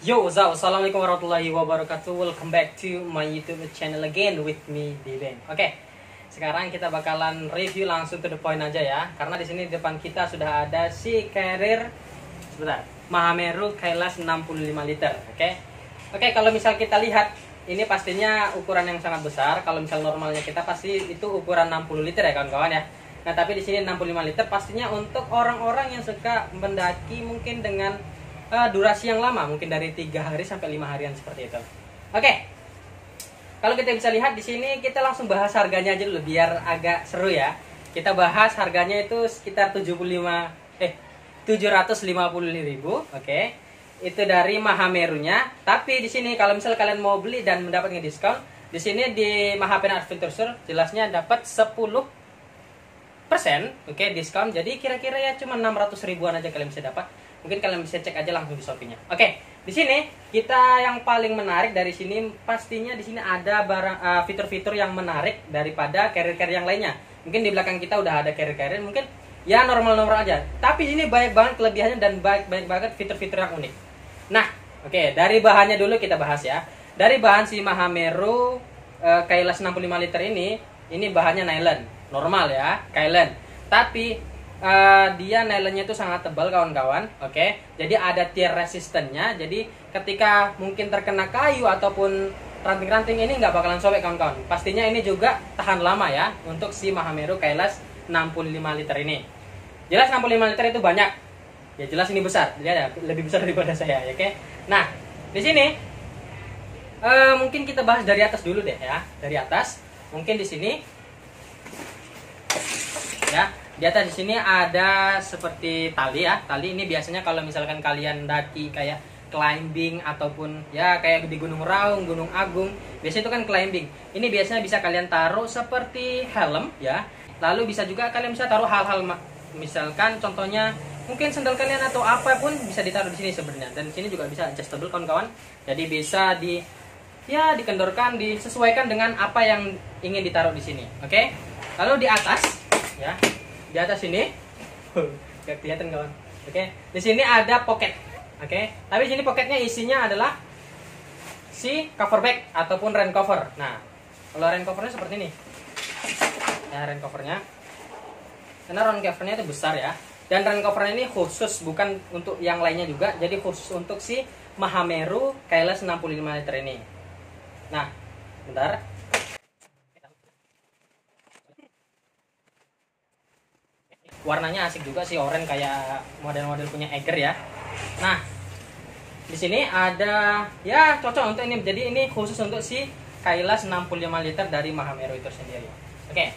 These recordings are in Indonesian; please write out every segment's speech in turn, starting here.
Yo, what's up? Assalamualaikum warahmatullahi wabarakatuh. Welcome back to my YouTube channel again with me, Diben. Oke, sekarang kita bakalan review langsung to the point aja ya. Karena di sini di depan kita sudah ada si carrier Mahameru Kailash 65 liter. Oke, kalau misal kita lihat ini pastinya ukuran yang sangat besar. Kalau misal normalnya kita pasti itu ukuran 60 liter ya kawan-kawan ya. Nah, tapi di sini 65 liter pastinya untuk orang-orang yang suka mendaki mungkin dengan durasi yang lama, mungkin dari 3 hari sampai 5 harian seperti itu. Oke. Kalau kita bisa lihat di sini, kita langsung bahas harganya aja dulu biar agak seru ya. Kita bahas harganya itu sekitar 750.000, oke. Itu dari Mahamerunya. Tapi di sini kalau misal kalian mau beli dan mendapatkan diskon, di sini di Mahapen Adventure Store jelasnya dapat 10% oke, diskon. Jadi kira-kira ya cuma 600 ribuan aja kalian bisa dapat. Mungkin kalian bisa cek aja langsung di Shopee-nya. Oke, di sini kita yang paling menarik dari sini pastinya di sini ada barang fitur-fitur yang menarik daripada carrier-carrier yang lainnya. Mungkin di belakang kita udah ada carrier-carrier mungkin ya normal-normal aja. Tapi ini banyak banget kelebihannya dan banyak banget fitur-fitur yang unik. Nah, oke, dari bahannya dulu kita bahas ya. Dari bahan si Mahameru Kailash 65 liter ini bahannya nylon, normal ya, nylon. Tapi dia nylonnya itu sangat tebal kawan-kawan, oke. Jadi ada tear resistance-nya. Jadi ketika mungkin terkena kayu ataupun ranting-ranting ini nggak bakalan sobek kawan-kawan. Pastinya ini juga tahan lama ya untuk si Mahameru Kailash 65 liter ini. Jelas 65 liter itu banyak. Ya jelas ini besar. Dia ada lebih besar daripada saya, oke. Nah, di sini mungkin kita bahas dari atas dulu deh ya. Dari atas, mungkin di sini ya. Di atas di sini ada seperti tali ya. Tali ini biasanya kalau misalkan kalian daki kayak climbing ataupun ya kayak di Gunung Raung, Gunung Agung, biasanya itu kan climbing. Ini biasanya bisa kalian taruh seperti helm ya. Lalu bisa juga kalian bisa taruh hal-hal misalkan contohnya mungkin sandal kalian atau apapun bisa ditaruh di sini sebenarnya. Dan di sini juga bisa adjustable kawan-kawan. Jadi bisa dikendorkan, disesuaikan dengan apa yang ingin ditaruh di sini. Oke. Lalu di atas ya. Di atas ini, gak kelihatan kawan. Oke, di sini ada pocket. Oke, tapi di sini pocketnya isinya adalah si cover bag ataupun rain cover. Nah, kalau rain covernya seperti ini. Ya, rain covernya. Karena rain covernya itu besar ya. Dan rain covernya ini khusus, bukan untuk yang lainnya juga. Jadi khusus untuk si Mahameru Kailash 65 liter ini. Nah, bentar. Warnanya asik juga sih, oranye kayak model-model punya Eiger ya. Nah, di sini ada ya cocok untuk ini. Jadi ini khusus untuk si Kailash 65 liter dari Mahameru itu sendiri. Oke.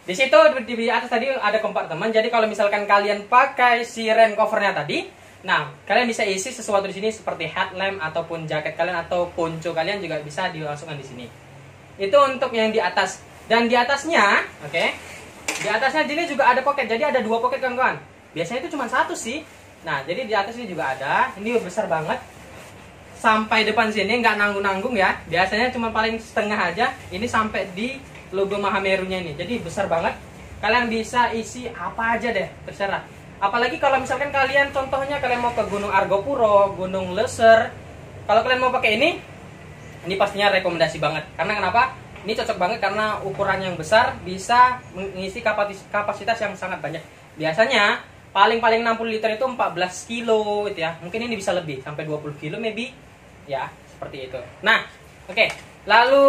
Di situ di atas tadi ada kompartemen. Jadi kalau misalkan kalian pakai si rain covernya tadi, nah kalian bisa isi sesuatu di sini seperti headlamp ataupun jaket kalian atau ponco kalian juga bisa dimasukkan di sini. Itu untuk yang di atas. Dan di atasnya, oke. Di atasnya sini juga ada pocket, jadi ada 2 pocket kawan-kawan. Biasanya itu cuma 1 sih. Nah, jadi di atas ini juga ada. Ini besar banget. Sampai depan sini nggak nanggung-nanggung ya. Biasanya cuma paling setengah aja. Ini sampai di logo Mahamerunya ini. Jadi besar banget. Kalian bisa isi apa aja deh, terserah. Apalagi kalau misalkan kalian contohnya kalian mau ke Gunung Argopuro, Gunung Leser. Kalau kalian mau pakai ini pastinya rekomendasi banget. Karena kenapa? Ini cocok banget karena ukuran yang besar bisa mengisi kapasitas yang sangat banyak. Biasanya paling 60 liter itu 14 kilo gitu ya. Mungkin ini bisa lebih sampai 20 kilo maybe. Ya, seperti itu. Nah, oke. Lalu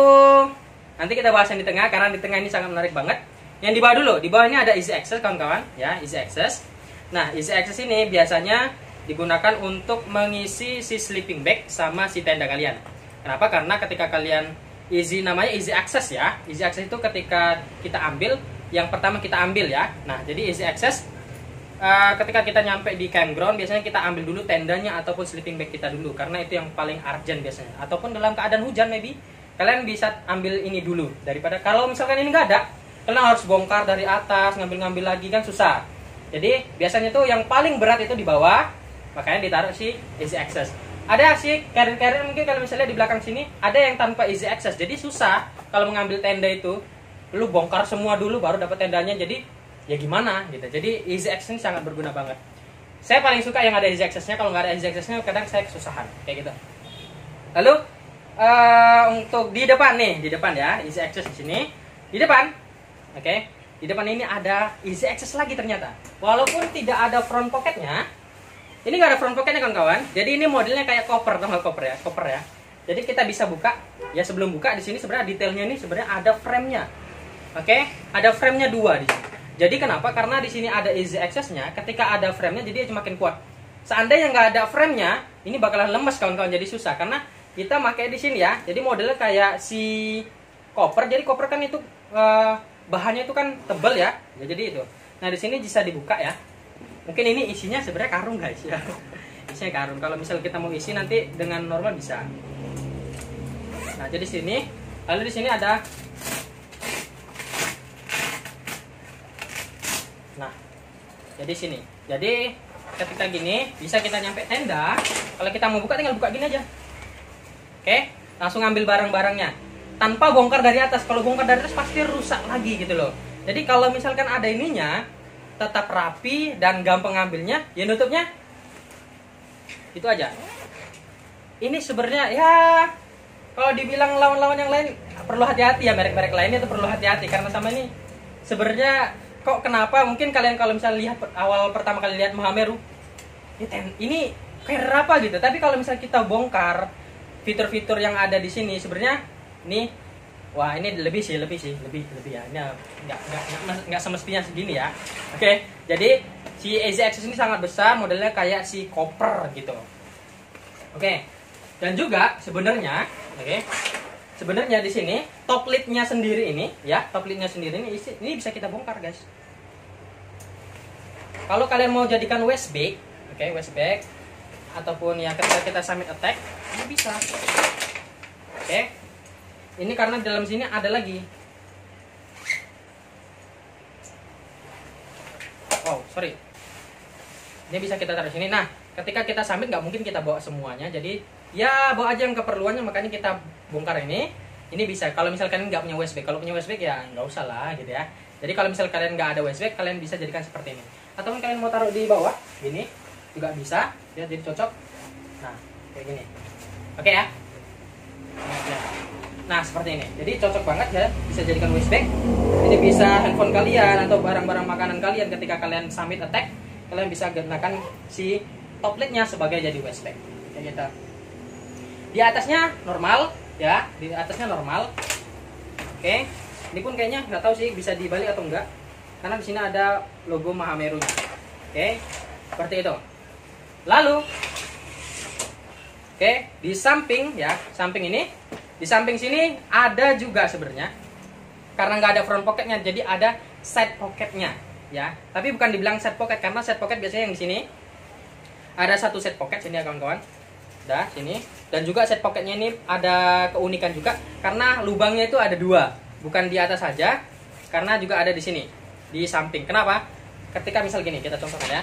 nanti kita bahas yang di tengah karena di tengah ini sangat menarik banget. Yang di bawah dulu. Di bawah ini ada easy access kawan-kawan, ya, easy access. Nah, easy access ini biasanya digunakan untuk mengisi si sleeping bag sama si tenda kalian. Kenapa? Karena ketika kalian namanya easy access ya. Easy access itu ketika kita ambil, yang pertama kita ambil ya. Nah, jadi easy access ketika kita nyampe di campground biasanya kita ambil dulu tendanya ataupun sleeping bag kita dulu karena itu yang paling urgent biasanya. Ataupun dalam keadaan hujan maybe kalian bisa ambil ini dulu daripada kalau misalkan ini nggak ada, kalian harus bongkar dari atas, ngambil-ngambil lagi kan susah. Jadi biasanya tuh yang paling berat itu di bawah, makanya ditaruh si easy access. Ada sih carrier mungkin kalau misalnya di belakang sini ada yang tanpa easy access. Jadi susah kalau mengambil tenda itu. Lu bongkar semua dulu baru dapat tendanya. Jadi ya gimana gitu. Jadi easy access ini sangat berguna banget. Saya paling suka yang ada easy access-nya. Kalau nggak ada easy access-nya kadang saya kesusahan kayak gitu. Lalu untuk di depan nih, di depan ya, easy access di sini. Di depan. Oke. Di depan ini ada easy access lagi ternyata. Walaupun tidak ada front pocketnya. Ini nggak ada front pocketnya kawan-kawan. Jadi ini modelnya kayak koper, tau nggak koper ya? Koper ya. Jadi kita bisa buka. Ya sebelum buka di sini sebenarnya detailnya ini sebenarnya ada frame-nya. Oke, ada frame-nya 2 di sini. Jadi kenapa? Karena di sini ada easy access-nya. Ketika ada frame-nya, jadi dia semakin kuat. Seandainya nggak ada frame-nya, ini bakalan lemes kawan-kawan, jadi susah. Karena kita pakai di sini ya. Jadi modelnya kayak si koper. Jadi koper kan itu bahannya itu kan tebal ya. Ya jadi itu. Nah di sini bisa dibuka ya. Mungkin ini isinya sebenarnya karung guys ya. Isinya karung. Kalau misal kita mau isi nanti dengan normal bisa. Nah jadi sini. Lalu di sini ada. Nah, jadi sini. Jadi ketika gini bisa kita nyampe tenda. Kalau kita mau buka tinggal buka gini aja. Oke, langsung ambil barang-barangnya tanpa bongkar dari atas. Kalau bongkar dari atas pasti rusak lagi gitu loh. Jadi kalau misalkan ada ininya tetap rapi dan gampang ngambilnya, ya nutupnya itu aja. Ini sebenarnya ya kalau dibilang lawan-lawan yang lain perlu hati-hati ya, merek-merek lainnya itu perlu hati-hati karena sama ini sebenarnya. Kok kenapa? Mungkin kalian kalau misalnya lihat awal pertama kali lihat Mahameru, ini kayak apa gitu. Tapi kalau misalnya kita bongkar fitur-fitur yang ada di sini, sebenarnya nih, wah ini lebih ya. Ini nggak semestinya segini ya. Oke, jadi si easy access ini sangat besar, modelnya kayak si koper gitu. Oke, dan juga sebenarnya, sebenarnya di sini top lidnya sendiri ini ya, top lidnya sendiri ini bisa kita bongkar guys. Kalau kalian mau jadikan waist bag, waist bag ataupun ya ketika kita summit attack ini bisa. Ini karena di dalam sini ada lagi. Oh sorry, ini bisa kita taruh sini. Nah ketika kita summit nggak mungkin kita bawa semuanya, jadi ya bawa aja yang keperluannya, makanya kita bongkar ini. Ini bisa kalau misal kalian nggak punya waist bag. Kalau punya waist bag ya nggak usah lah gitu ya. Jadi kalau misal kalian nggak ada waist bag, kalian bisa jadikan seperti ini. Ataupun kalian mau taruh di bawah gini juga bisa ya, jadi cocok. Nah kayak gini. Oke ya. Nah seperti ini. Jadi cocok banget ya, bisa jadikan waist bag. Ini bisa handphone kalian atau barang-barang makanan kalian ketika kalian summit attack, kalian bisa gunakan si top lidnya sebagai jadi waist bag. Kayak gitu. Di atasnya normal ya, di atasnya normal. Oke, ini pun kayaknya nggak tahu sih bisa dibalik atau enggak, karena di sini ada logo Mahameru. Oke, seperti itu. Lalu, di samping ya, samping ini, di samping sini ada juga sebenarnya, karena nggak ada front pocketnya, jadi ada side pocketnya ya. Tapi bukan dibilang side pocket, karena side pocket biasanya yang di sini ada satu side pocket sini ya kawan-kawan. Dah sini, dan juga set pocketnya ini ada keunikan juga karena lubangnya itu ada 2, bukan di atas saja, karena juga ada di sini di samping. Kenapa? Ketika misal gini, kita contohkan ya.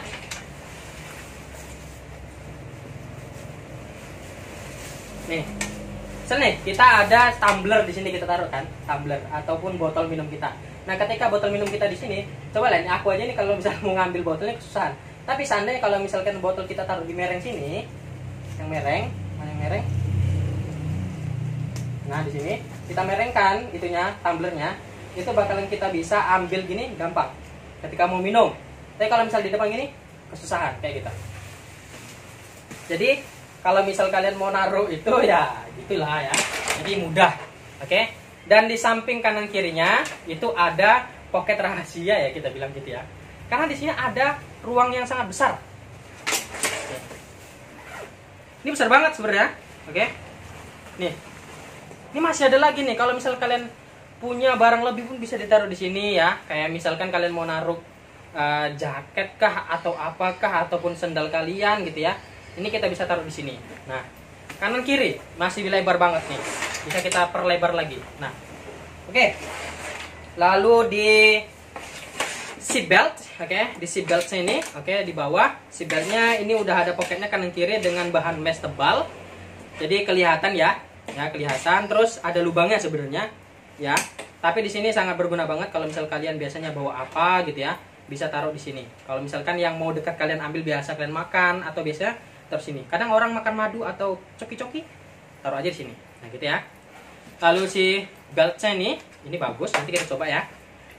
Nih, nih kita ada tumbler di sini, kita taruh kan, tumbler ataupun botol minum kita. Nah ketika botol minum kita di sini, coba lah, aku aja nih kalau misalnya mau ngambil botolnya kesusahan. Tapi seandainya kalau misalkan botol kita taruh di mereng sini, yang mereng, nah di sini kita merengkan itunya, tumblernya, itu bakalan kita bisa ambil gini gampang ketika mau minum. Tapi kalau misal di depan gini kesusahan kayak gitu. Jadi kalau misal kalian mau naruh itu ya gitulah ya, jadi mudah. Oke. Dan di samping kanan kirinya itu ada pocket rahasia ya, kita bilang gitu ya, karena di sini ada ruang yang sangat besar. Ini besar banget sebenarnya. Oke. Nih. Ini masih ada lagi nih. Kalau misal kalian punya barang lebih pun bisa ditaruh di sini ya. Kayak misalkan kalian mau naruh jaket kah atau apakah ataupun sendal kalian gitu ya. Ini kita bisa taruh di sini. Nah, kanan kiri masih lebar banget nih. Bisa kita perlebar lagi. Nah. Oke. Lalu di seat belt, di seat belt sini, di bawah seat beltnya ini udah ada pocketnya kanan kiri dengan bahan mesh tebal, jadi kelihatan ya, kelihatan. Terus ada lubangnya sebenarnya, ya. Tapi di sini sangat berguna banget kalau misal kalian biasanya bawa apa gitu ya, bisa taruh di sini. Kalau misalkan yang mau dekat kalian ambil, biasa kalian makan atau biasa taruh sini. Kadang orang makan madu atau coki-coki, taruh aja di sini. Nah gitu ya. Lalu si beltnya ini bagus, nanti kita coba ya.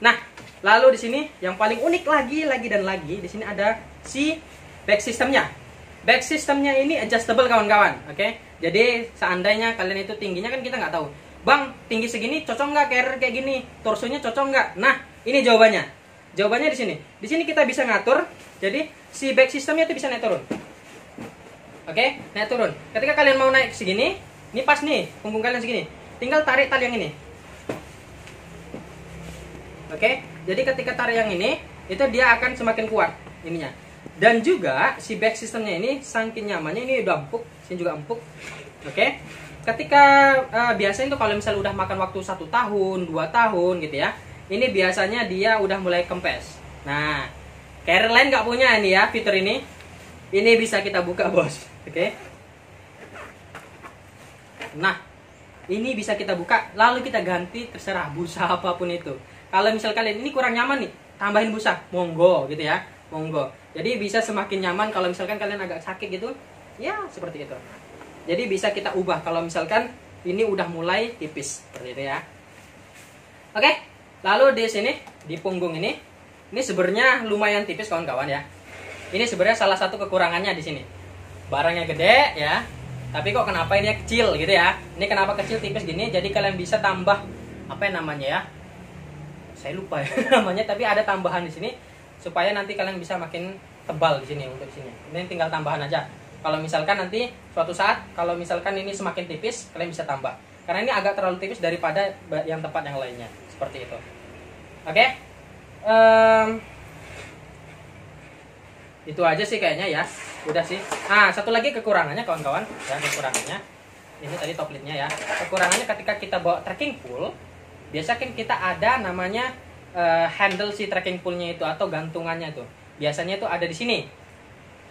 Nah, lalu di sini yang paling unik lagi dan lagi, di sini ada si back systemnya. Back systemnya ini adjustable kawan-kawan, oke? Jadi seandainya kalian itu tingginya kan kita nggak tahu. Bang, tinggi segini cocok nggak carrier kayak gini? Torsonya cocok nggak? Nah, ini jawabannya. Jawabannya di sini. Di sini kita bisa ngatur. Jadi si back systemnya itu bisa naik turun. Oke, naik turun. Ketika kalian mau naik segini, ini pas nih, punggung kalian segini. Tinggal tarik tali yang ini. Oke, jadi ketika tarik yang ini, itu dia akan semakin kuat ininya. Dan juga si back systemnya ini saking nyamannya, ini udah empuk, sini juga empuk. Oke. Ketika biasanya itu kalau misalnya udah makan waktu 1 tahun, 2 tahun gitu ya, ini biasanya dia udah mulai kempes. Nah, carrier lain nggak punya ini ya, fitur ini. Ini bisa kita buka bos, oke? Nah, ini bisa kita buka, lalu kita ganti terserah busa apapun itu. Kalau misal kalian ini kurang nyaman nih, tambahin busa, monggo gitu ya, monggo. Jadi bisa semakin nyaman kalau misalkan kalian agak sakit gitu, ya seperti itu. Jadi bisa kita ubah kalau misalkan ini udah mulai tipis seperti itu ya. Oke, lalu di sini di punggung ini sebenarnya lumayan tipis kawan-kawan ya. Ini sebenarnya salah satu kekurangannya di sini. Barangnya gede ya, tapi kok kenapa ini kecil gitu ya? Ini kenapa kecil tipis gini? Jadi kalian bisa tambah apa namanya ya? Saya lupa ya namanya, tapi ada tambahan di sini supaya nanti kalian bisa makin tebal di sini untuk sini. Ini tinggal tambahan aja. Kalau misalkan nanti suatu saat, kalau misalkan ini semakin tipis, kalian bisa tambah. Karena ini agak terlalu tipis daripada yang tempat yang lainnya. Seperti itu. Oke? Itu aja sih kayaknya ya. Udah sih. Ah, satu lagi kekurangannya kawan-kawan. Ya, kekurangannya. Ini tadi top lead-nya ya. Kekurangannya ketika kita bawa trekking pool, biasanya kan kita ada namanya handle si trekking pool-nya itu atau gantungannya tuh. Biasanya itu ada di sini.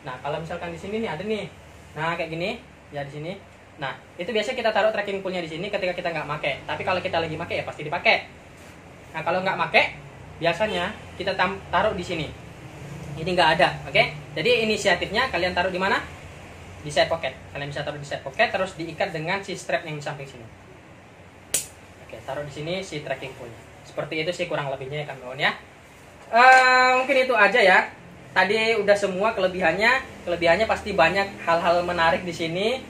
Nah, kalau misalkan di sini nih ada nih. Nah, kayak gini, ya di sini. Nah, itu biasanya kita taruh trekking poolnya di sini ketika kita nggak pakai. Tapi kalau kita lagi pakai ya pasti dipakai. Nah, kalau nggak pakai, biasanya kita taruh di sini. Ini nggak ada, oke? Jadi inisiatifnya kalian taruh di mana? Di side pocket. Kalian bisa taruh di side pocket, terus diikat dengan si strap yang di samping sini. Oke, taruh di sini si trekking poolnya. Seperti itu sih kurang lebihnya ya kawan-kawan ya. Mungkin itu aja ya. Tadi udah semua kelebihannya pasti banyak hal-hal menarik di sini.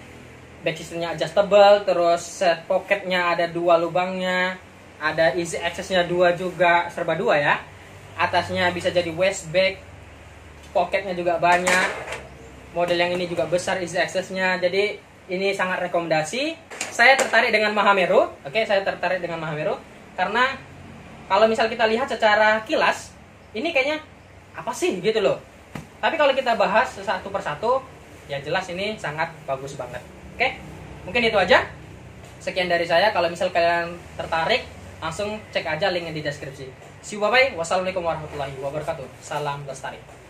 Back systemnya adjustable, terus set pocketnya ada 2 lubangnya, ada easy accessnya 2 juga, serba 2 ya. Atasnya bisa jadi waist bag, pocketnya juga banyak. Model yang ini juga besar easy accessnya, jadi ini sangat rekomendasi. Saya tertarik dengan Mahameru, oke, saya tertarik dengan Mahameru karena kalau misal kita lihat secara kilas, ini kayaknya apa sih gitu loh. Tapi kalau kita bahas satu persatu, ya jelas ini sangat bagus banget. Oke, mungkin itu aja. Sekian dari saya. Kalau misal kalian tertarik, langsung cek aja linknya di deskripsi. See you, bye bye. Wassalamualaikum warahmatullahi wabarakatuh. Salam lestari.